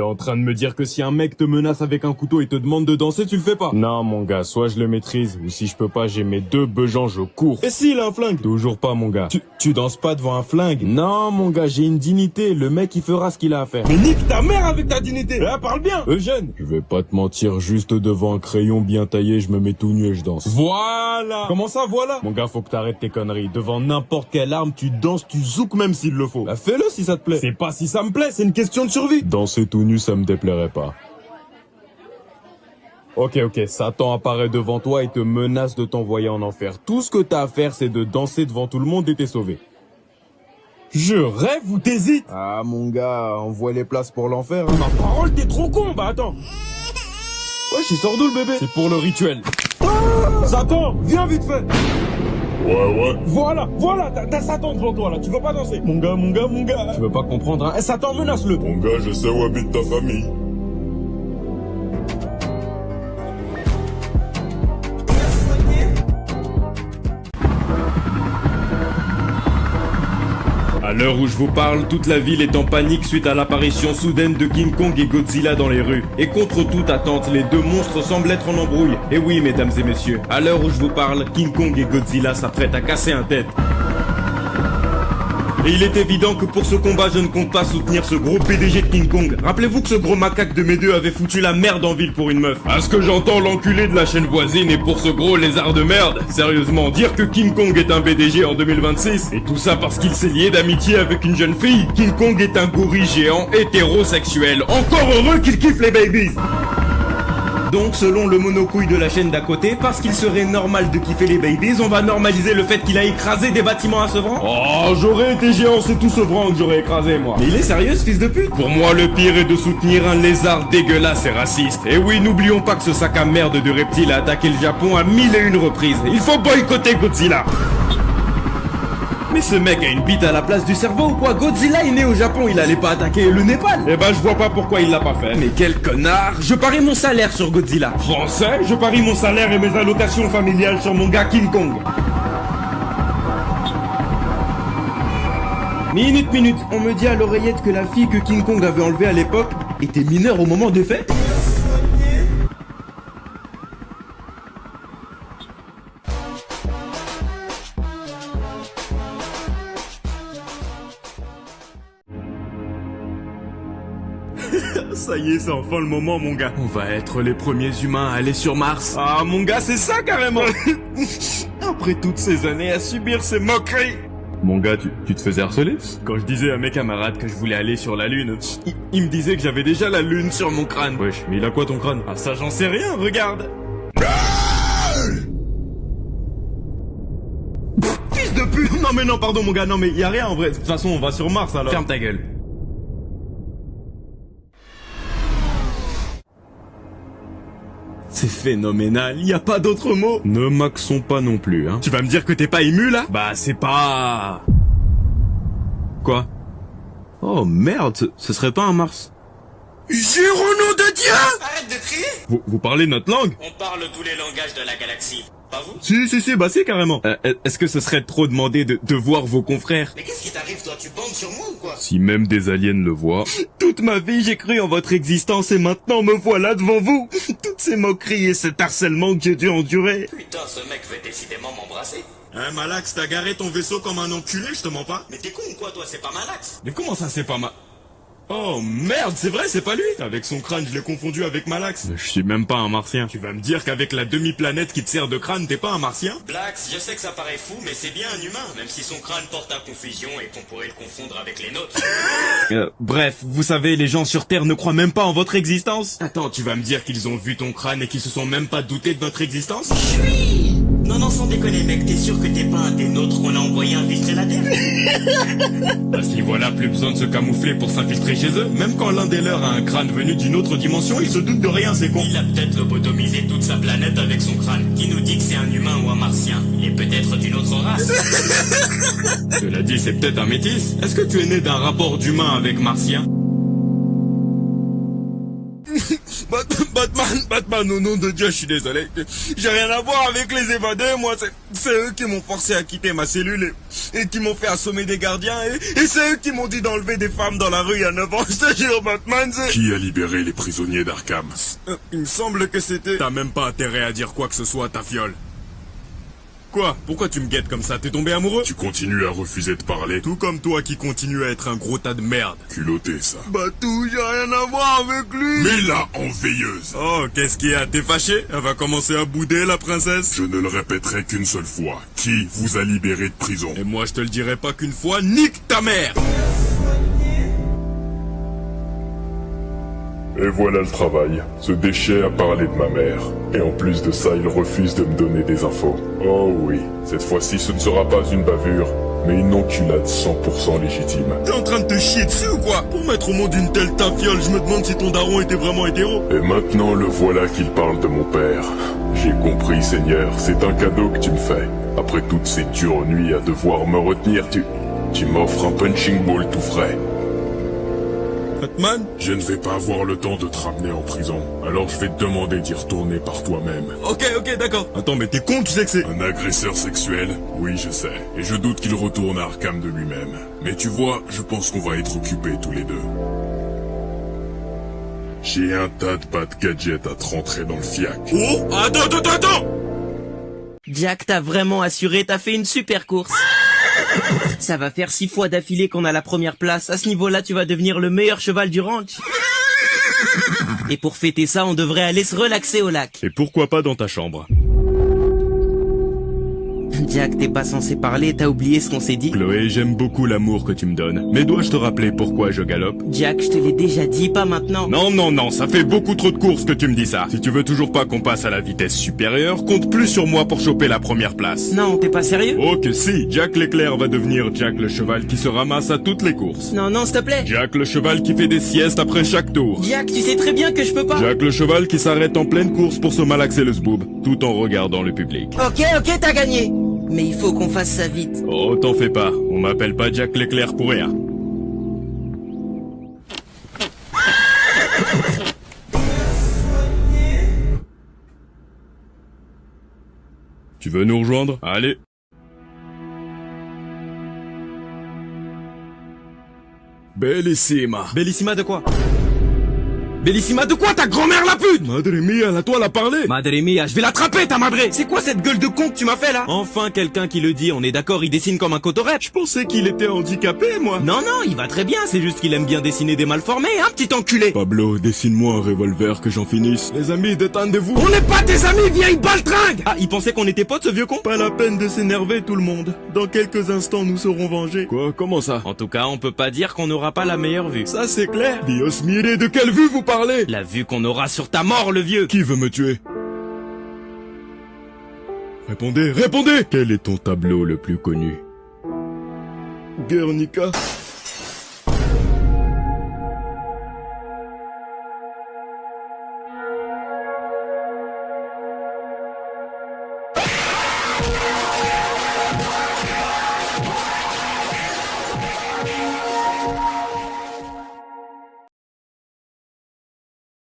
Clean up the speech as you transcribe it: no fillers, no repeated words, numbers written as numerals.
en train de me dire que si un mec te menace avec un couteau et te demande de danser, tu le fais pas? Non, mon gars, soit je le maîtrise, ou si je peux pas, j'ai mes 2 beugents, je cours. Et s'il a un flingue? Toujours pas, mon gars. Tu danses pas devant un flingue? Non, mon gars, j'ai une dignité. Le mec, il fera ce qu'il a à faire. Mais nique ta mère avec ta dignité! Là, parle bien! Eugène! Je vais pas te mentir, juste devant un crayon bien taillé, je me mets tout nu et je danse. Voilà! Comment ça, voilà? Mon gars, faut que t'arrêtes tes conneries. Devant n'importe quelle arme, tu danses, tu zouk même s'il le faut. Bah, fais-le si ça te plaît. C'est pas si ça me plaît, c'est une question de survie. Danser tout nu, ça me déplairait pas. Ok, Satan apparaît devant toi et te menace de t'envoyer en enfer. Tout ce que t'as à faire, c'est de danser devant tout le monde et t'es sauvé. Je rêve ou t'hésites? Ah, mon gars, envoie les places pour l'enfer. Hein. Ma parole, t'es trop con, bah attends. Wesh, il sort d'où le bébé? C'est pour le rituel. Ah, Satan, viens vite fait. Ouais. Voilà, t'as Satan devant toi là, tu veux pas danser? Mon gars. Tu veux pas comprendre, hein? Eh, Satan, menace-le. Mon gars, je sais où habite ta famille. À l'heure où je vous parle, toute la ville est en panique suite à l'apparition soudaine de King Kong et Godzilla dans les rues. Et contre toute attente, les 2 monstres semblent être en embrouille. Et oui, mesdames et messieurs, à l'heure où je vous parle, King Kong et Godzilla s'apprêtent à casser un tête. Et il est évident que pour ce combat, je ne compte pas soutenir ce gros PDG de King Kong. Rappelez-vous que ce gros macaque de mes 2 avait foutu la merde en ville pour une meuf. À ce que j'entends, l'enculé de la chaîne voisine et pour ce gros lézard de merde. Sérieusement, dire que King Kong est un BDG en 2026, et tout ça parce qu'il s'est lié d'amitié avec une jeune fille. King Kong est un gorille géant hétérosexuel. Encore heureux qu'il kiffe les babies. Donc, selon le monocouille de la chaîne d'à côté, parce qu'il serait normal de kiffer les babies, on va normaliser le fait qu'il a écrasé des bâtiments à Sevran. Oh, j'aurais été géant, c'est tout Sevran que j'aurais écrasé, moi. Mais il est sérieux, ce fils de pute? Pour moi, le pire est de soutenir un lézard dégueulasse et raciste. Et oui, n'oublions pas que ce sac à merde de reptile a attaqué le Japon à 1001 reprises. Il faut boycotter Godzilla. Mais ce mec a une bite à la place du cerveau ou quoi? Godzilla est né au Japon, il allait pas attaquer le Népal. Eh ben je vois pas pourquoi il l'a pas fait. Mais quel connard! Je parie mon salaire sur Godzilla. Français, je parie mon salaire et mes allocations familiales sur mon gars King Kong. Minute, on me dit à l'oreillette que la fille que King Kong avait enlevée à l'époque était mineure au moment des faits. Ça y est, c'est enfin le moment, mon gars. On va être les premiers humains à aller sur Mars. Ah, mon gars, c'est ça, carrément. Après toutes ces années à subir ces moqueries. Mon gars, tu te faisais harceler? Quand je disais à mes camarades que je voulais aller sur la Lune, il me disait que j'avais déjà la Lune sur mon crâne. Wesh, mais il a quoi ton crâne? Ah, ça, j'en sais rien, regarde. Fils de pute. Non, mais non, pardon, mon gars, non, mais y a rien, en vrai. De toute façon, on va sur Mars, alors. Ferme ta gueule. C'est phénoménal, y a pas d'autre mot. Ne maxons pas non plus, hein. Tu vas me dire que t'es pas ému, là? Bah, c'est pas... Quoi? Oh, merde, ce serait pas un Mars. Jure au nom de Dieu! Arrête de crier! Vous parlez notre langue? On parle tous les langages de la galaxie. Pas vous? Si, bah si, carrément. Est-ce que ce serait trop demandé de voir vos confrères? Mais qu'est-ce qui t'arrive, toi? Tu bandes sur moi ou quoi? Si même des aliens le voient. Toute ma vie, j'ai cru en votre existence et maintenant me voilà devant vous. Toutes ces moqueries et cet harcèlement que j'ai dû endurer. Putain, ce mec veut décidément m'embrasser. Hein, Malax, t'as garé ton vaisseau comme un enculé, je te mens pas? Mais t'es con ou quoi, toi? C'est pas Malax. Mais comment ça, c'est pas Oh merde, c'est vrai, c'est pas lui. Avec son crâne, je l'ai confondu avec Malax. Mais je suis même pas un martien. Tu vas me dire qu'avec la demi-planète qui te sert de crâne, t'es pas un martien? Blax, je sais que ça paraît fou, mais c'est bien un humain, même si son crâne porte à confusion et qu'on pourrait le confondre avec les nôtres. Bref, vous savez, les gens sur Terre ne croient même pas en votre existence. Attends, tu vas me dire qu'ils ont vu ton crâne et qu'ils se sont même pas doutés de notre existence? Chut! Non, sans déconner, mec, t'es sûr que t'es pas un des nôtres qu'on a envoyé infiltrer la Terre? À ce niveau-là, plus besoin de se camoufler pour s'infiltrer chez eux. Même quand l'un des leurs a un crâne venu d'une autre dimension, ils se doutent de rien, c'est con. Il a peut-être lobotomisé toute sa planète avec son crâne. Qui nous dit que c'est un humain ou un martien? Il est peut-être d'une autre race. Cela dit, c'est peut-être un métis. Est-ce que tu es né d'un rapport d'humain avec martien? Batman, Batman, au nom de Dieu, je suis désolé. J'ai rien à voir avec les évadés, moi. C'est eux qui m'ont forcé à quitter ma cellule et qui m'ont fait assommer des gardiens. Et c'est eux qui m'ont dit d'enlever des femmes dans la rue il y a 9 ans. Je te jure, Batman, c'est... Qui a libéré les prisonniers d'Arkham? Il me semble que c'était... T'as même pas intérêt à dire quoi que ce soit, ta fiole. Quoi? Pourquoi tu me guettes comme ça? T'es tombé amoureux? Tu continues à refuser de parler? Tout comme toi qui continue à être un gros tas de merde. Culotté, ça. Batou, j'ai rien à voir avec lui. Mets-la en veilleuse. Oh, qu'est-ce qu'il y a? T'es fâché? Elle va commencer à bouder, la princesse? Je ne le répéterai qu'une seule fois. Qui vous a libéré de prison? Et moi, je te le dirai pas qu'une fois, nique ta mère! Et voilà le travail. Ce déchet a parlé de ma mère. Et en plus de ça, il refuse de me donner des infos. Oh oui, cette fois-ci ce ne sera pas une bavure, mais une enculade 100% légitime. T'es en train de te chier dessus ou quoi? Pour mettre au monde une telle tafiole, je me demande si ton daron était vraiment hétéro. Et maintenant le voilà qu'il parle de mon père. J'ai compris, Seigneur, c'est un cadeau que tu me fais. Après toutes ces dures nuits à devoir me retenir, tu m'offres un punching ball tout frais. Batman? Je ne vais pas avoir le temps de te ramener en prison, alors je vais te demander d'y retourner par toi-même. Ok, d'accord. Attends, mais t'es con, tu sais que c'est... Un agresseur sexuel? Oui, je sais. Et je doute qu'il retourne à Arkham de lui-même. Mais tu vois, je pense qu'on va être occupés tous les deux. J'ai un tas de bad gadgets à te rentrer dans le fiac. Oh, attends! Jack, t'as vraiment assuré, t'as fait une super course. Ça va faire 6 fois d'affilée qu'on a la première place. À ce niveau-là, tu vas devenir le meilleur cheval du ranch. Et pour fêter ça, on devrait aller se relaxer au lac. Et pourquoi pas dans ta chambre? Jack, t'es pas censé parler, t'as oublié ce qu'on s'est dit? Chloé, j'aime beaucoup l'amour que tu me donnes. Mais dois-je te rappeler pourquoi je galope? Jack, je te l'ai déjà dit, pas maintenant. Non, ça fait beaucoup trop de courses que tu me dis ça. Si tu veux toujours pas qu'on passe à la vitesse supérieure, compte plus sur moi pour choper la première place. Non, t'es pas sérieux? Oh que si, Jack l'éclair va devenir Jack le cheval qui se ramasse à toutes les courses. Non, s'il te plaît. Jack le cheval qui fait des siestes après chaque tour. Jack, tu sais très bien que je peux pas. Jack le cheval qui s'arrête en pleine course pour se malaxer le zboob, tout en regardant le public. Ok, t'as gagné. Mais il faut qu'on fasse ça vite. Oh, t'en fais pas, on m'appelle pas Jack l'éclair pour rien. Tu veux nous rejoindre? Allez. Bellissima. Bellissima de quoi? Bellissima de quoi, ta grand-mère la pute? Madre mia, la toile a parlé. Madre mia, je vais l'attraper ta madre. C'est quoi cette gueule de con que tu m'as fait là? Enfin quelqu'un qui le dit, on est d'accord, il dessine comme un cotorep. Je pensais qu'il était handicapé, moi. Non, il va très bien, c'est juste qu'il aime bien dessiner des malformés, hein, petit enculé. Pablo, dessine-moi un revolver que j'en finisse. Les amis, détendez-vous. On n'est pas tes amis, vieille baltringue. Ah, il pensait qu'on était potes, ce vieux con? Pas la peine de s'énerver, tout le monde. Dans quelques instants, nous serons vengés. Quoi? Comment ça? En tout cas, on peut pas dire qu'on n'aura pas la meilleure vue. Ça, c'est clair. Dios mire, de quelle vue vous parlez? La vue qu'on aura sur ta mort, le vieux. Qui veut me tuer? Répondez! Quel est ton tableau le plus connu? Guernica.